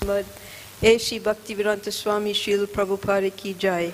Muhammad. A.C. Bhaktivedanta Swami Srila Prabhupada ki jai.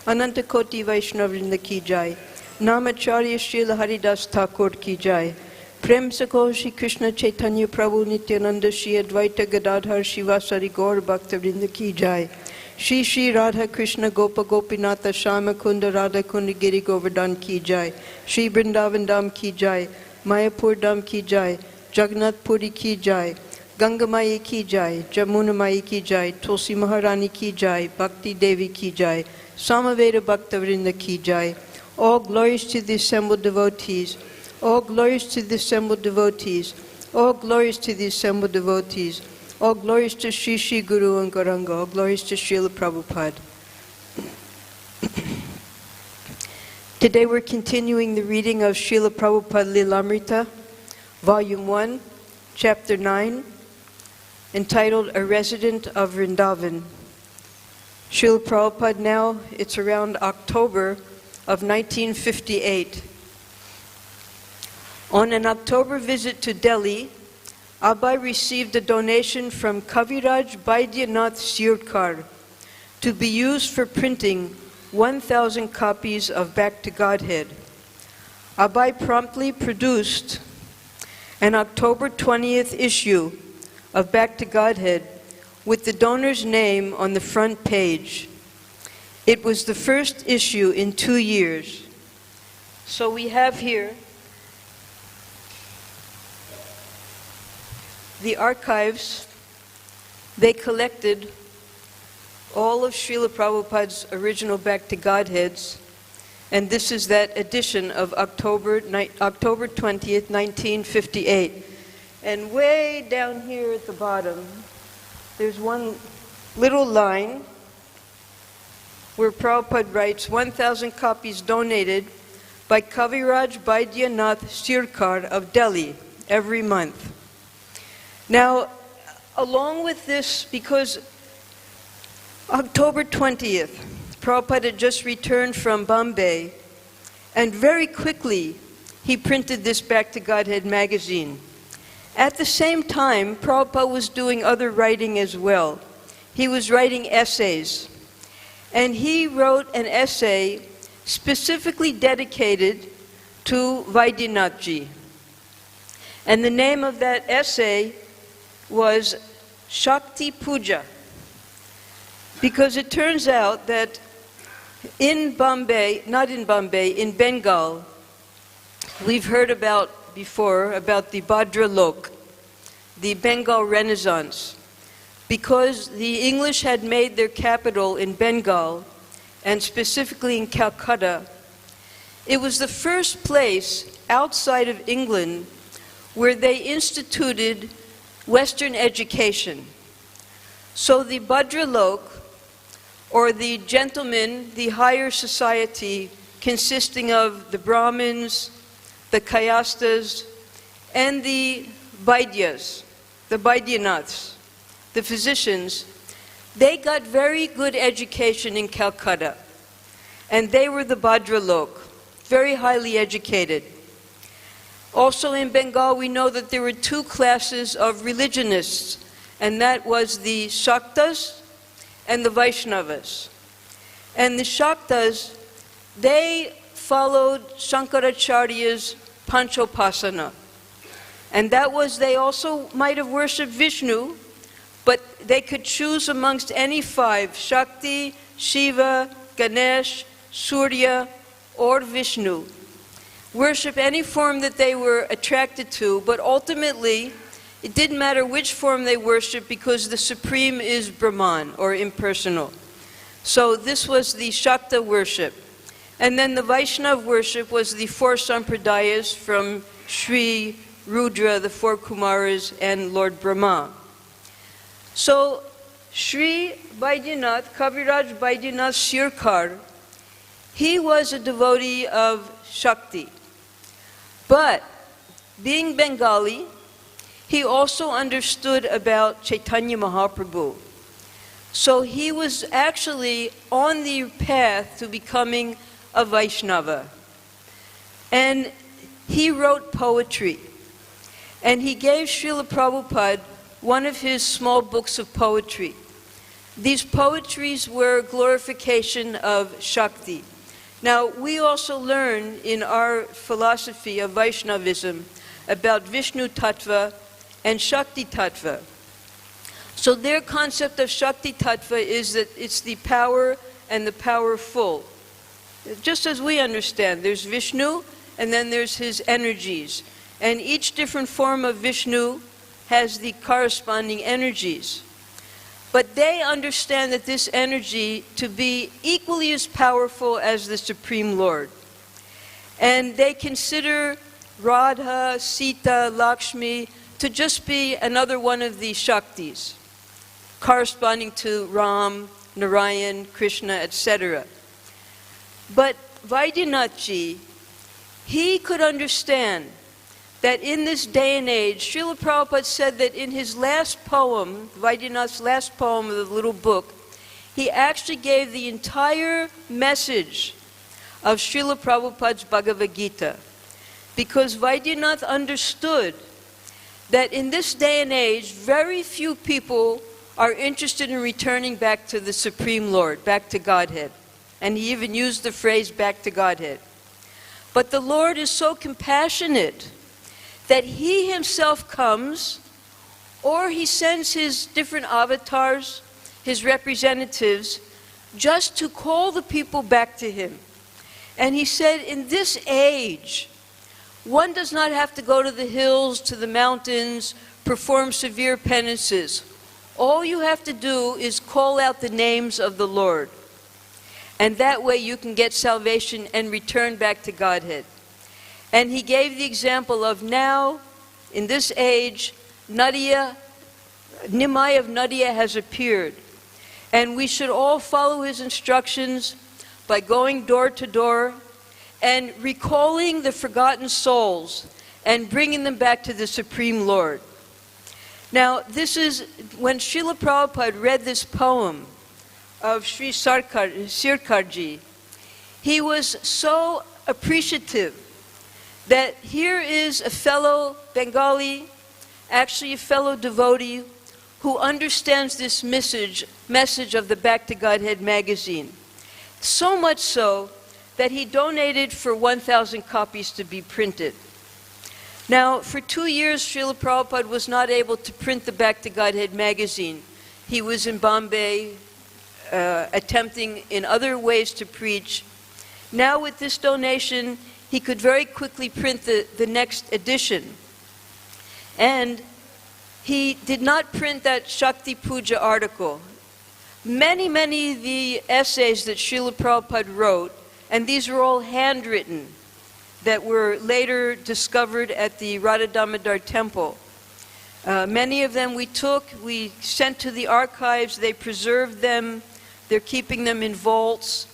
Ananta Koti Vaishnavrinda ki jai. Namacharya Srila Haridas Thakur ki jai. Prem Sako Shri Krishna Chaitanya Prabhu Nityananda Shri Advaita Gadadhar Shivasari Gaur Bhaktavrinda ki jai. Shri Shri Radha Krishna Gopa Gopinatha Shama Kunda Radha Kunda Giri Govardhan ki jai. Shri Vrindavan Dham ki jai. Mayapur Dham ki jai. Jagannath Puri ki jai. Ganga Mai ki jai. Jamuna Mai ki jai. Tulsi Maharani ki jai. Bhakti Devi ki jai. Samaveda Bhaktavrinda ki jai. All glories to the assembled devotees. All glories to the assembled devotees. All glories to the assembled devotees. All glories to Shri Shri Guru and Gauranga. All glories to Srila Prabhupada. Today we're continuing the reading of Srila Prabhupada Lilamrita, Volume 1, Chapter 9, entitled A Resident of Vrindavan. Srila Prabhupada now, it's around October of 1958. On an October visit to Delhi, Abhay received a donation from Kaviraj Baidyanath Sirkar to be used for printing 1,000 copies of Back to Godhead. Abhay promptly produced an October 20th issue of Back to Godhead with the donor's name on the front page. It was the first issue in 2 years. So we have here the archives. They collected all of Srila Prabhupada's original Back to Godheads, and this is that edition of October 20th, 1958. And way down here at the bottom, there's one little line where Prabhupada writes, 1,000 copies donated by Kaviraj Baidyanath Sirkar of Delhi every month. Now, along with this, because October 20th, Prabhupada had just returned from Bombay, and very quickly he printed this Back to Godhead magazine. At the same time, Prabhupada was doing other writing as well. He was writing essays, and he wrote an essay specifically dedicated to Vaidyanathji. And the name of that essay was Shakti Puja, because it turns out that in Bombay, not in Bombay, in Bengal, we've heard about before about the Bhadralok, the Bengal Renaissance, because the English had made their capital in Bengal, and specifically in Calcutta. It was the first place outside of England where they instituted Western education. So the Bhadralok, or the gentlemen, the higher society, consisting of the Brahmins, the Kayastas, and the Vaidyas, the Vaidyanaths, the physicians, they got very good education in Calcutta. And they were the Bhadralok, very highly educated. Also in Bengal, we know that there were two classes of religionists, and that was the Shaktas and the Vaishnavas. And the Shaktas, they followed Shankaracharya's Panchopasana. And that was, they also might have worshipped Vishnu, but they could choose amongst any five, Shakti, Shiva, Ganesh, Surya, or Vishnu. Worship any form that they were attracted to, but ultimately, it didn't matter which form they worshiped because the supreme is Brahman, or impersonal. So this was the Shakta worship. And then the Vaishnav worship was the four sampradayas from Sri, Rudra, the four Kumaras, and Lord Brahma. So Sri Baidyanath, Kaviraj Baidyanath Sirkar, he was a devotee of Shakti. But being Bengali, he also understood about Chaitanya Mahaprabhu. So he was actually on the path to becoming a Vaishnava. And he wrote poetry. And he gave Srila Prabhupada one of his small books of poetry. These poetries were glorification of Shakti. Now, we also learn in our philosophy of Vaishnavism about Vishnu Tattva and Shakti Tattva. So their concept of Shakti Tattva is that it's the power and the powerful. Just as we understand, there's Vishnu and then there's his energies. And each different form of Vishnu has the corresponding energies. But they understand that this energy to be equally as powerful as the Supreme Lord. And they consider Radha, Sita, Lakshmi to just be another one of the Shaktis, corresponding to Ram, Narayan, Krishna, etc. But Vaidyanatji, he could understand that in this day and age, Srila Prabhupada said that in his last poem, Vaidyanath's last poem of the little book, he actually gave the entire message of Srila Prabhupada's Bhagavad Gita. Because Vaidyanath understood that in this day and age, very few people are interested in returning back to the Supreme Lord, back to Godhead. And he even used the phrase, back to Godhead. But the Lord is so compassionate that he himself comes, or he sends his different avatars, his representatives, just to call the people back to him. And he said, in this age, one does not have to go to the hills, to the mountains, perform severe penances. All you have to do is call out the names of the Lord. And that way you can get salvation and return back to Godhead. And he gave the example of now, in this age, Nimai of Nadia has appeared. And we should all follow his instructions by going door to door and recalling the forgotten souls and bringing them back to the Supreme Lord. Now, this is, when Srila Prabhupada read this poem of Sri Sirkarji, he was so appreciative that here is a fellow Bengali, actually a fellow devotee, who understands this message of the Back to Godhead magazine. So much so that he donated for 1,000 copies to be printed. Now, for 2 years, Srila Prabhupada was not able to print the Back to Godhead magazine. He was in Bombay, attempting in other ways to preach. Now, with this donation, he could very quickly print the next edition. And he did not print that Shakti Puja article. Many of the essays that Srila Prabhupada wrote, and these were all handwritten, that were later discovered at the Radha Damodar temple. Many of them we sent to the archives, they preserved them, they're keeping them in vaults.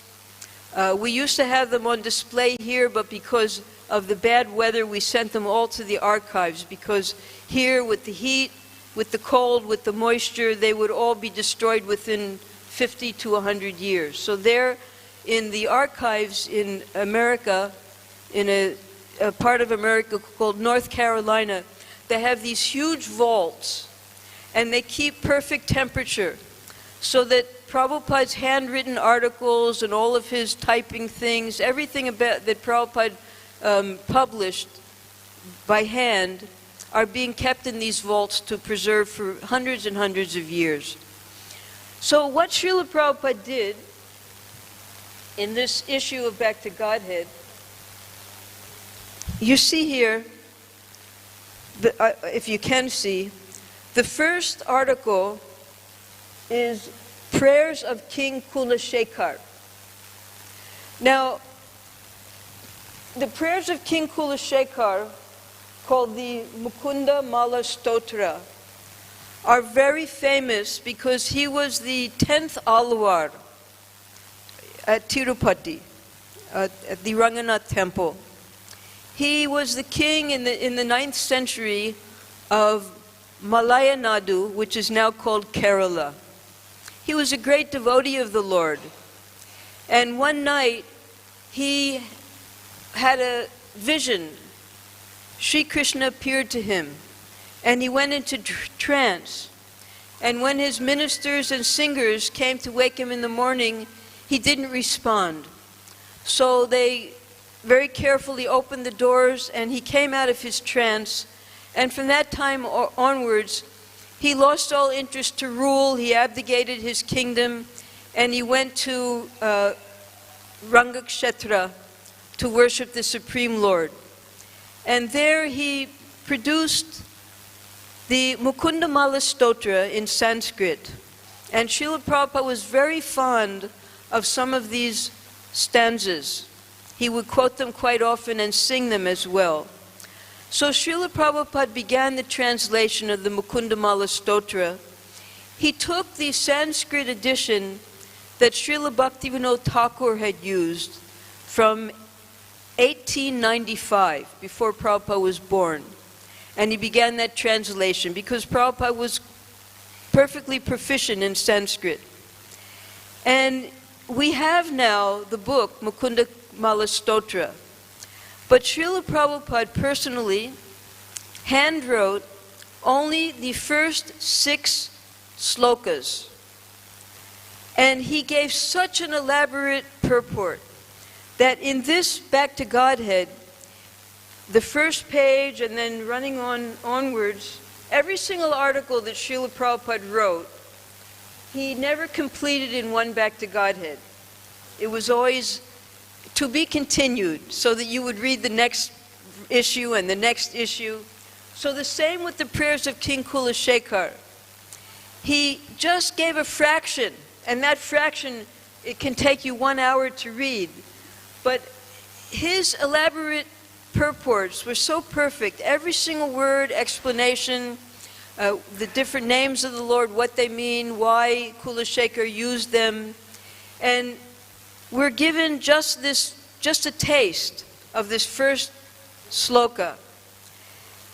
We used to have them on display here, but because of the bad weather, we sent them all to the archives, because here with the heat, with the cold, with the moisture, they would all be destroyed within 50 to 100 years. So they're in the archives in America, in a part of America called North Carolina. They have these huge vaults, and they keep perfect temperature, so that Prabhupada's handwritten articles and all of his typing things, everything about that Prabhupada published by hand, are being kept in these vaults to preserve for hundreds and hundreds of years. So what Srila Prabhupada did in this issue of Back to Godhead, you see here, if you can see, the first article is Prayers of King Kulashekar. Now, the prayers of King Kulashekar, called the Mukunda Mala Stotra, are very famous because he was the 10th Alwar at Tirupati, at the Ranganath temple. He was the king in the 9th century of Malaya Nadu, which is now called Kerala. He was a great devotee of the Lord. And one night, he had a vision. Sri Krishna appeared to him and he went into trance. And when his ministers and singers came to wake him in the morning, he didn't respond. So they very carefully opened the doors, and he came out of his trance. And from that time onwards, he lost all interest to rule. He abdicated his kingdom, and he went to Rangakshetra to worship the Supreme Lord. And there he produced the Mukundamala Stotra in Sanskrit. And Srila Prabhupada was very fond of some of these stanzas. He would quote them quite often and sing them as well. So Srila Prabhupada began the translation of the Mukundamala Stotra. He took the Sanskrit edition that Srila Bhaktivinoda Thakur had used from 1895, before Prabhupada was born. And he began that translation because Prabhupada was perfectly proficient in Sanskrit. And we have now the book, Mukundamala Stotra. But Srila Prabhupada personally handwrote only the first 6 slokas. And he gave such an elaborate purport that in this Back to Godhead, the first page and then running onwards, every single article that Srila Prabhupada wrote, he never completed in one Back to Godhead. It was always to be continued, so that you would read the next issue and the next issue. So the same with the prayers of King Kulashekar. He just gave a fraction, and that fraction, it can take you 1 hour to read. But his elaborate purports were so perfect. Every single word, explanation, the different names of the Lord, what they mean, why Kulashekar used them. And we're given just a taste of this first sloka.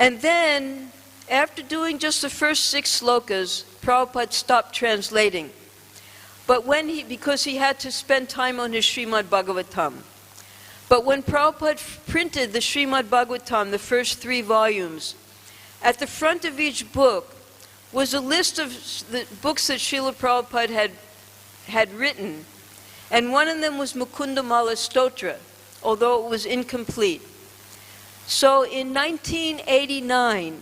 And then, after doing just the first 6 slokas, Prabhupada stopped translating. But because he had to spend time on his Srimad Bhagavatam. But when Prabhupada printed the Srimad Bhagavatam, the first 3 volumes, at the front of each book was a list of the books that Srila Prabhupada had written. And one of them was Mukundamala Stotra, although it was incomplete. So in 1989,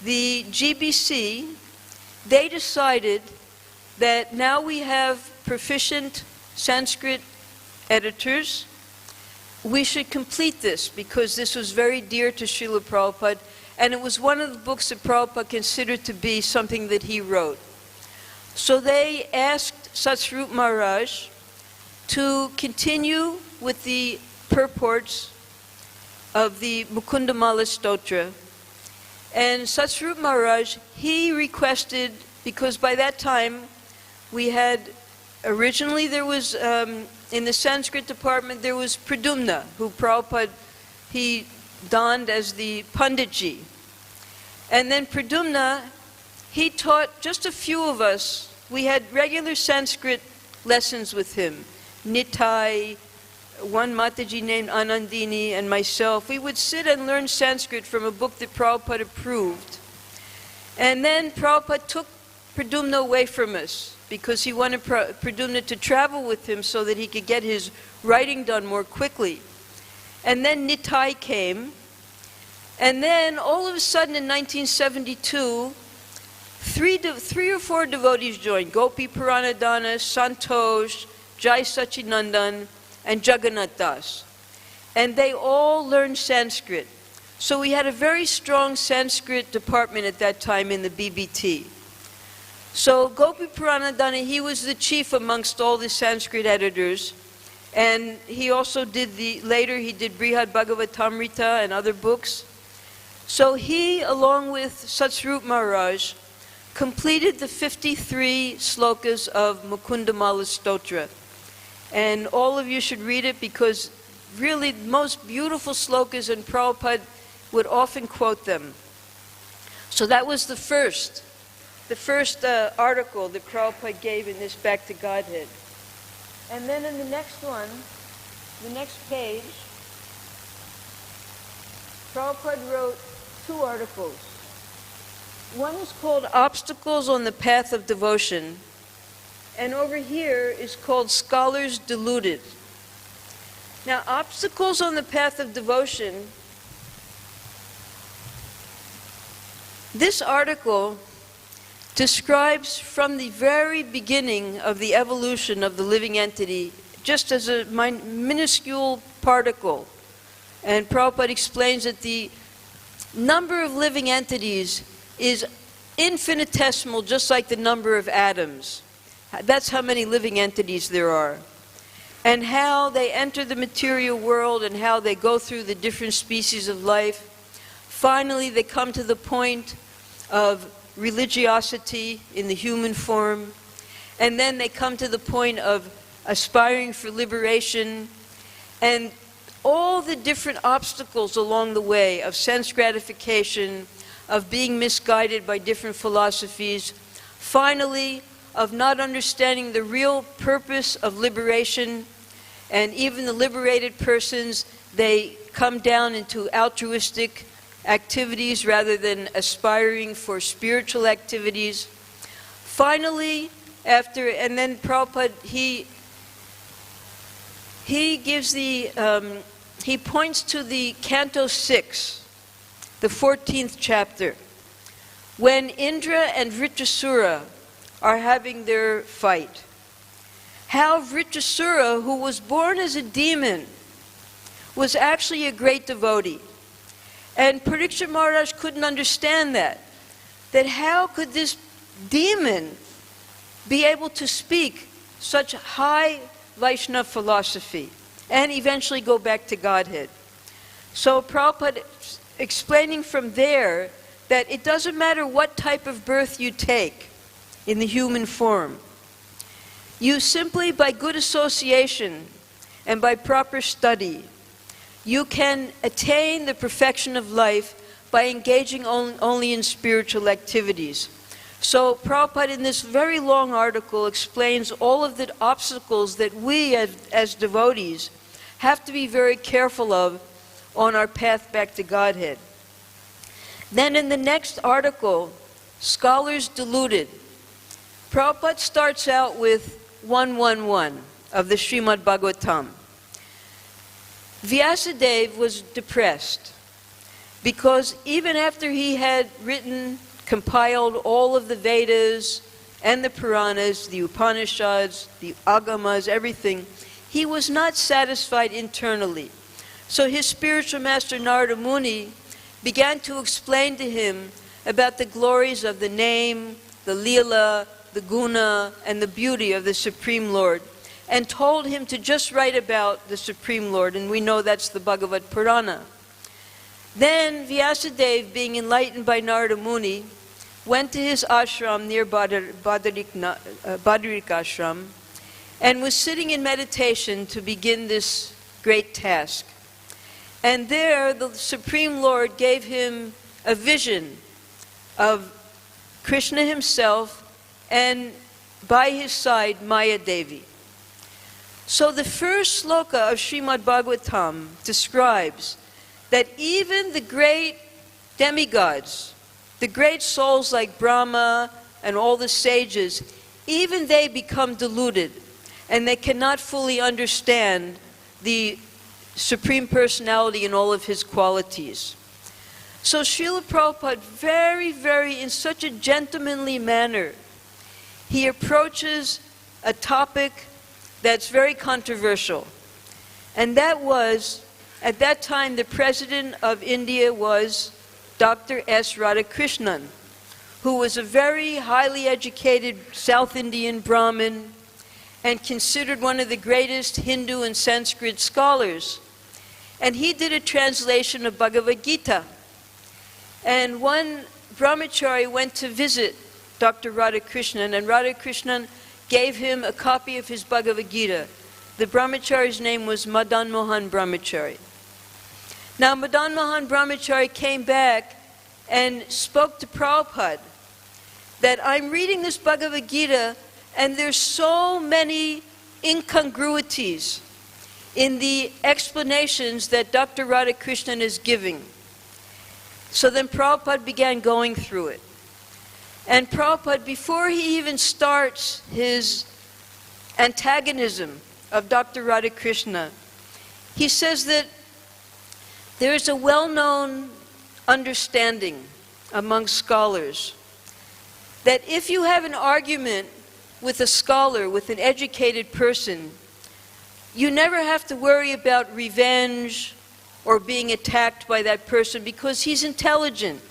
the GBC, they decided that now we have proficient Sanskrit editors. We should complete this because this was very dear to Srila Prabhupada, and it was one of the books that Prabhupada considered to be something that he wrote. So they asked Satsvarup Maharaj to continue with the purports of the Mukundamala Stotra. And Satsvarup Maharaj, he requested, because by that time we had, originally there was, in the Sanskrit department, there was Pradumna, who Prabhupada, he donned as the Panditji. And then Pradumna, he taught just a few of us. We had regular Sanskrit lessons with him. Nitai, one Mataji named Anandini, and myself. We would sit and learn Sanskrit from a book that Prabhupada approved. And then Prabhupada took Pradumna away from us because he wanted Pradumna to travel with him so that he could get his writing done more quickly. And then Nitai came. And then all of a sudden in 1972, three or four devotees joined. Gopi Puranadana, Santosh, Jai Sachinandan, and Jagannath Das. And they all learned Sanskrit. So we had a very strong Sanskrit department at that time in the BBT. So Gopi Puranadana, he was the chief amongst all the Sanskrit editors. And he also did later he did Brihad Bhagavatamrita and other books. So he, along with Satsvarup Maharaj, completed the 53 slokas of Mukundamala Stotra. And all of you should read it because really the most beautiful slokas, and Prabhupada would often quote them. So that was the first article that Prabhupada gave in this Back to Godhead. And then in the next one, the next page, Prabhupada wrote 2 articles. One is called Obstacles on the Path of Devotion, and over here is called Scholars Deluded. Now, Obstacles on the Path of Devotion, this article describes from the very beginning of the evolution of the living entity, just as a minuscule particle. And Prabhupada explains that the number of living entities is infinitesimal, just like the number of atoms. That's how many living entities there are. And how they enter the material world and how they go through the different species of life. Finally, they come to the point of religiosity in the human form. And then they come to the point of aspiring for liberation. And all the different obstacles along the way of sense gratification, of being misguided by different philosophies, finally, of not understanding the real purpose of liberation. And even the liberated persons, they come down into altruistic activities rather than aspiring for spiritual activities. Finally, and then Prabhupada, he gives he points to the Canto 6, the 14th chapter, when Indra and Vritrasura are having their fight. How Vritrasura, who was born as a demon, was actually a great devotee. And Parikshit Maharaj couldn't understand that how could this demon be able to speak such high Vaishnava philosophy and eventually go back to Godhead. So Prabhupada explaining from there that it doesn't matter what type of birth you take in the human form. You simply, by good association and by proper study, you can attain the perfection of life by engaging only in spiritual activities. So Prabhupada in this very long article explains all of the obstacles that we as devotees have to be very careful of on our path back to Godhead. Then in the next article, Scholars Deluded, Prabhupada starts out with 111 of the Srimad Bhagavatam. Vyasadeva was depressed because even after he had compiled all of the Vedas and the Puranas, the Upanishads, the Agamas, everything, he was not satisfied internally. So his spiritual master Narada Muni began to explain to him about the glories of the name, the Leela, the Guna, and the beauty of the Supreme Lord, and told him to just write about the Supreme Lord, and we know that's the Bhagavad Purana. Then Vyasadeva, being enlightened by Narada Muni, went to his ashram near Badarik ashram, and was sitting in meditation to begin this great task. And there the Supreme Lord gave him a vision of Krishna himself, and by his side Maya Devi. So the first sloka of Srimad Bhagavatam describes that even the great demigods, the great souls like Brahma and all the sages, even they become deluded and they cannot fully understand the Supreme Personality and all of his qualities. So Srila Prabhupada, very, very, in such a gentlemanly manner, he approaches a topic that's very controversial. And that was, at that time, the President of India was Dr. S. Radhakrishnan, who was a very highly educated South Indian Brahmin and considered one of the greatest Hindu and Sanskrit scholars. And he did a translation of Bhagavad Gita. And one brahmachari went to visit Dr. Radhakrishnan, and Radhakrishnan gave him a copy of his Bhagavad Gita. The brahmachari's name was Madan Mohan Brahmachari. Now Madan Mohan Brahmachari came back and spoke to Prabhupada that I'm reading this Bhagavad Gita and there's so many incongruities in the explanations that Dr. Radhakrishnan is giving. So then Prabhupada began going through it. And Prabhupada, before he even starts his antagonism of Dr. Radhakrishna, he says that there is a well-known understanding among scholars that if you have an argument with a scholar, with an educated person, you never have to worry about revenge or being attacked by that person because he's intelligent.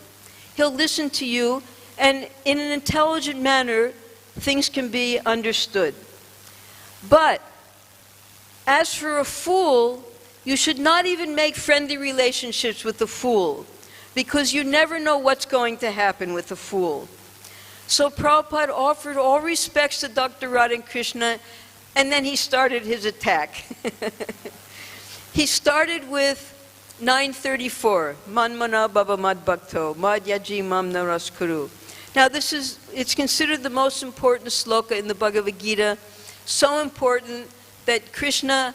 He'll listen to you, and in an intelligent manner, things can be understood. But as for a fool, you should not even make friendly relationships with a fool, because you never know what's going to happen with a fool. So Prabhupada offered all respects to Dr. Radhakrishna, and then he started his attack. He started with 934, Manmana Baba Mad Bhakto, Mad Yaji Mam Naraskuru. Now it's considered the most important sloka in the Bhagavad Gita, so important that Krishna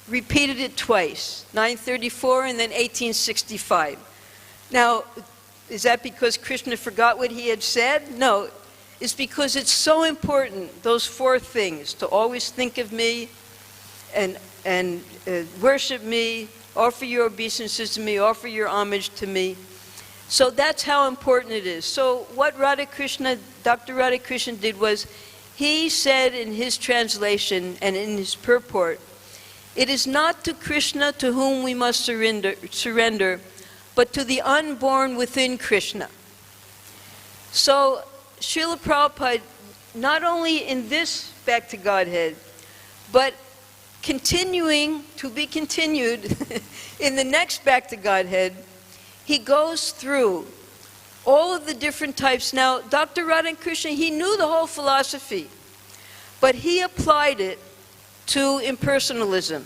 repeated it twice, 934 and then 1865. Now, is that because Krishna forgot what he had said? No, it's because it's so important, those four things, to always think of me and worship me, offer your obeisances to me, offer your homage to me. So that's how important it is. So what Dr. Radhakrishna did was, he said in his translation and in his purport, it is not to Krishna to whom we must surrender, but to the unborn within Krishna. So Srila Prabhupada, not only in this Back to Godhead, but continuing to be continued in the next Back to Godhead, he goes through all of the different types. Now, Dr. Radhakrishna, he knew the whole philosophy, but he applied it to impersonalism.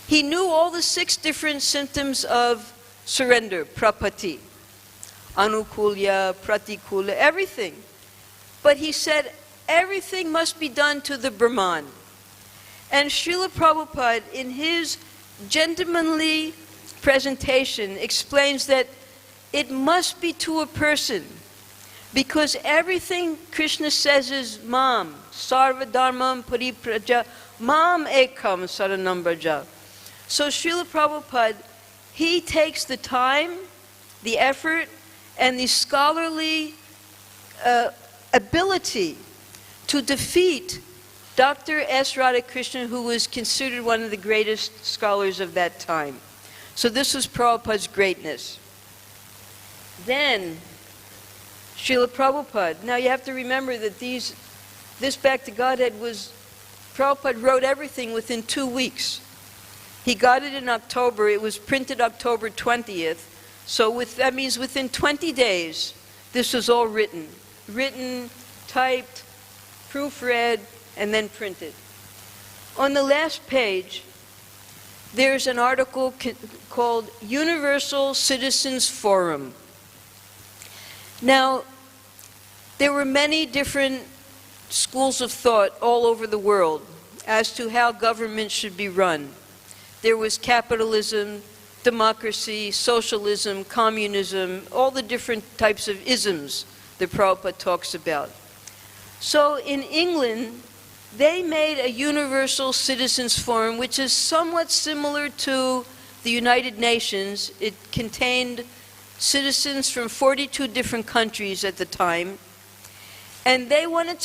He knew all the 6 different symptoms of surrender, prapati, anukulya, pratikulya, everything. But he said everything must be done to the Brahman. And Srila Prabhupada, in his gentlemanly presentation, explains that it must be to a person, because everything Krishna says is mam, sarva dharmam paripraja, mam ekam saranam braja. So Srila Prabhupada, he takes the time, the effort, and the scholarly ability to defeat Dr. S. Radhakrishna, who was considered one of the greatest scholars of that time. So this was Prabhupada's greatness. Then, Srila Prabhupada, now you have to remember that this Back to Godhead was, Prabhupada wrote everything within 2 weeks. He got it in October, it was printed October 20th, so that means within 20 days, this was all written, typed, proofread, and then printed. On the last page, there's an article called Universal Citizens Forum. Now, there were many different schools of thought all over the world as to how government should be run. There was capitalism, democracy, socialism, communism, all the different types of isms that Prabhupada talks about. So in England, they made a Universal Citizens Forum, which is somewhat similar to the United Nations. It contained citizens from 42 different countries at the time, and they wanted to